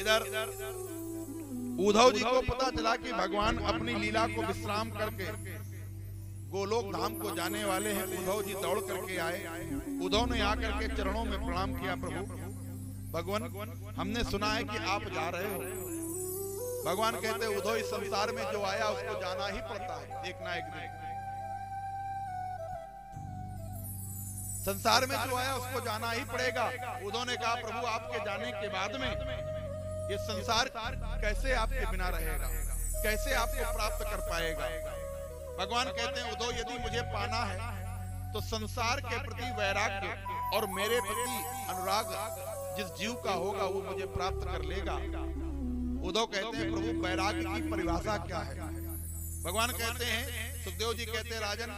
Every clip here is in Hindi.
इधर उद्धव जी को पता चला कि भगवान अपनी लीला को विश्राम करके गोलोक धाम को जाने वाले हैं। उद्धव जी दौड़ करके आए। उद्धव ने आकर के चरणों में प्रणाम किया, प्रभु भगवान हमने सुना है कि आप जा रहे हो। भगवान कहते उद्धव इस संसार में जो आया उसको जाना ही पड़ता है, एक ना एक दिन संसार में जो आया उसको जाना ही पड़ेगा। उद्धव ने कहा प्रभु आपके जाने के बाद में ये संसार कैसे आपके बिना रहेगा, कैसे आपको प्राप्त कर पाएगा। भगवान कहते हैं उद्धव यदि मुझे पाना है तो संसार के प्रति वैराग्य और मेरे प्रति अनुराग जिस जीव का होगा वो मुझे प्राप्त कर लेगा। उद्धव कहते हैं प्रभु वैराग्य की परिभाषा क्या है। भगवान कहते हैं, सुखदेव जी कहते हैं राजन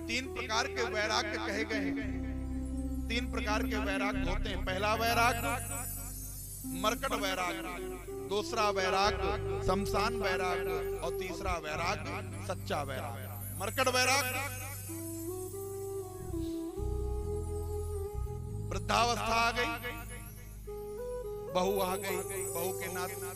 3 प्रकार के वैराग्य कहे गए हैं। 3 प्रकार के वैराग्य होते हैं। पहला वैराग्य मरकट वैराग्य, दूसरा वैराग्य शमशान वैराग्य और तीसरा वैराग्य सच्चा वैराग्य। मरकट वैराग्य वृद्धावस्था आ गई, बहू आ गई, बहू के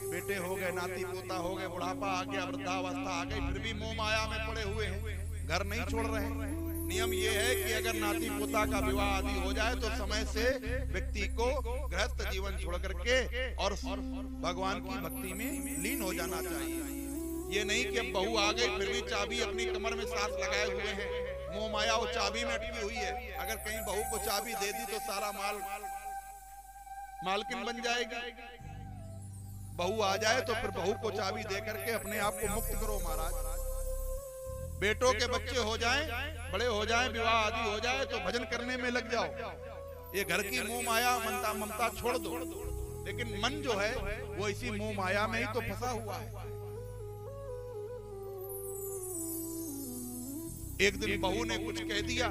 बेटे हो गए, नाती पोता हो गए, बुढ़ापा आ गया, वृद्धावस्था आ गई, फिर भी मोह माया में पड़े हुए हैं, घर नहीं छोड़ रहे। नियम ये है कि अगर नाती पोता का विवाह आदि हो जाए तो समय से व्यक्ति को गृहस्थ जीवन छोड़ करके और भगवान की भक्ति में लीन हो जाना चाहिए। ये नहीं कि अब बहू आ गई फिर भी चाबी अपनी कमर में साथ लगाए हुए हैं, मोह माया वो चाबी में अटकी हुई है। अगर कहीं बहू को चाबी दे दी तो सारा मालकिन बन जाएगी। बहू आ जाए तो फिर बहू को चाबी दे करके अपने आप को मुक्त करो महाराज। बेटों के बच्चे हो जाएं, बड़े हो जाएं, विवाह आदि हो जाए तो भजन करने में लग जाओ। ये घर की मोह माया ममता छोड़ दो। लेकिन मन जो है वो इसी मोह माया में ही तो फंसा हुआ है। एक दिन बहू ने कुछ कह दिया,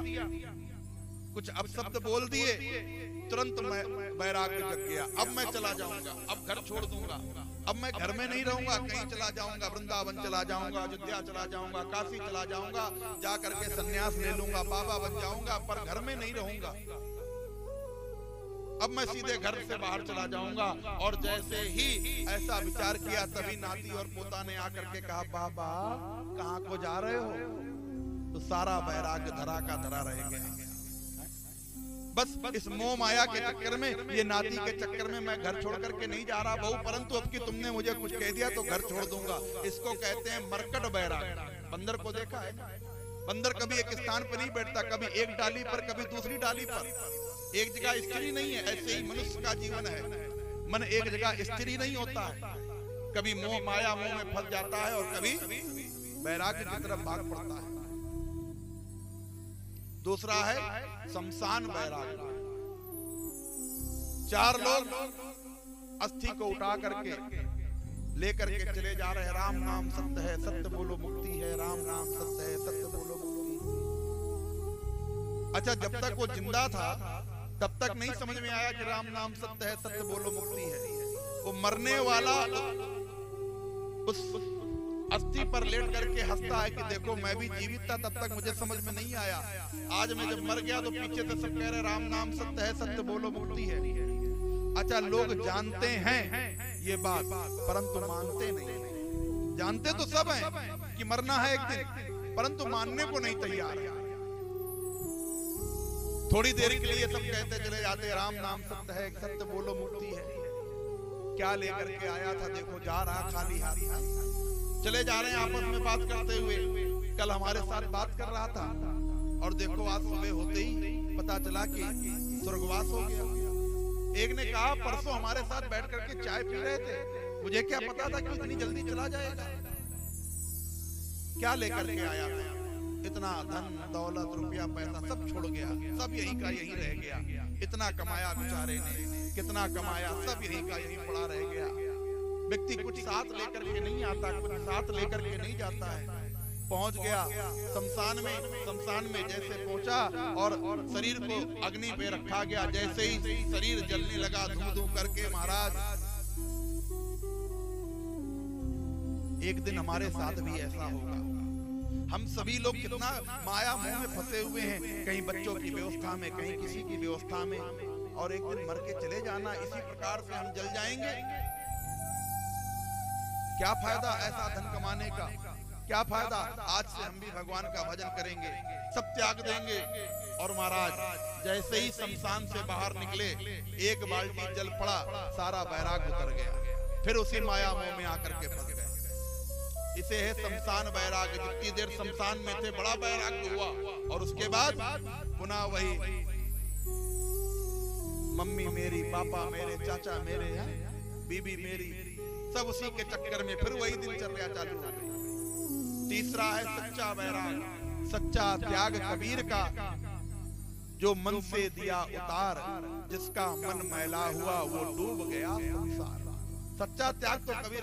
कुछ अपशब्द बोल दिए, तुरंत मैं वैराग्य जग गया। अब मैं चला जाऊंगा, अब घर छोड़ दूंगा, अब मैं घर में नहीं रहूंगा, कहीं चला जाऊंगा, वृंदावन चला जाऊंगा, अयोध्या चला जाऊंगा, काशी चला जाऊंगा, जा करके सन्यास ले लूंगा, बाबा बन जाऊंगा, पर घर में नहीं रहूंगा। अब मैं सीधे घर से बाहर चला जाऊंगा। और जैसे ही ऐसा विचार किया तभी नाती और पोता ने आकर के कहा बाबा कहाँ को जा रहे हो? तो सारा वैराग्य धरा का धरा रह गया। बस इस मोह माया के चक्कर में, ये नाती के चक्कर में मैं घर छोड़ करके नहीं जा रहा बहू, परंतु अब कि तुमने मुझे कुछ कह दिया तो घर छोड़ दूंगा। इसको कहते हैं मरकट वैराग्य। बंदर को देखा है? बंदर कभी एक स्थान पर नहीं बैठता, कभी एक डाली पर, कभी दूसरी डाली पर, एक जगह स्थिर नहीं है। ऐसे ही मनुष्य का जीवन है, मन एक जगह स्थिर नहीं होता है। कभी मोह माया मोह में फंस जाता है और कभी वैराग्य की तरफ भाग पड़ता है। दूसरा है शमशान वैराग्य। 4 लोग अस्थि को उठा करके लेकर के चले जा रहे हैं। राम नाम सत्य है, सत्य बोलो मुक्ति है, राम नाम सत्य है, सत्य बोलो मुक्ति। अच्छा, जब तक वो जिंदा था तब तक नहीं समझ में आया कि राम नाम सत्य है, सत्य बोलो मुक्ति है। वो मरने वाला उस अस्थि पर लेट करके हंसता है कि देखो मैं भी जीवित था, तब तक मुझे समझ में नहीं आया। आज मैं जब मर गया तो पीछे से सब कह रहे राम नाम सत्य है, सत्य बोलो मुक्ति है। अच्छा, लोग जानते हैं ये बात परंतु मानते नहीं। जानते तो सब हैं कि मरना है एक दिन, परंतु मानने को नहीं तैयार है। थोड़ी देर के लिए सब कहते चले जाते राम नाम सत्य है, सत्य बोलो मुक्ति है। क्या लेकर के आया था देखो, जा रहा खाली हाथ। चले जा रहे हैं आपस में बात करते हुए। कल हमारे साथ बात कर रहा था और देखो आज सुबह होते ही पता चला कि स्वर्गवास हो गया। एक ने कहा परसों हमारे साथ बैठ करके चाय पी रहे थे, मुझे क्या पता था कि इतनी जल्दी चला जाएगा। क्या लेकर के आया था? इतना धन दौलत रुपया पैसा सब छोड़ गया, सब यहीं का यहीं रह गया। इतना कमाया बेचारे ने, कितना कमाया, सब यहीं का यहीं पड़ा रह गया। व्यक्ति कुछ साथ लेकर के नहीं आता, कुछ साथ लेकर के नहीं जाता है। पहुंच गया शमशान में जैसे पहुंचा और शरीर को अग्नि पे रखा गया। जैसे ही शरीर जलने लगा धू धू करके, महाराज एक दिन हमारे साथ भी ऐसा होगा। हम सभी लोग कितना माया मोह में फंसे हुए हैं, कहीं बच्चों की व्यवस्था में, कहीं किसी की व्यवस्था में, और एक दिन मर के चले जाना। इसी प्रकार से हम जल जाएंगे। क्या फायदा ऐसा धन कमाने का, क्या फायदा। आज से हम भी भगवान का भजन करेंगे, सब त्याग देंगे। और महाराज जैसे ही शमशान से बाहर निकले, एक बाल्टी जल पड़ा, सारा बैराग उतर गया, फिर उसी माया मोह में आकर के फंस गए। इसे है शमशान बैराग। जितनी देर शमशान में थे बड़ा बैराग हुआ, और उसके बाद पुनः वही मम्मी मेरी, पापा मेरे, चाचा मेरे, बीबी मेरी, सब उसी के चक्कर में फिर वही दिनचर्या चालू हो गई। तीसरा है सच्चा बैराग, सच्चा त्याग कबीर का, जो मन से दिया उतार, जिसका मन मैला हुआ वो डूब गया संसार। सच्चा त्याग तो कबीर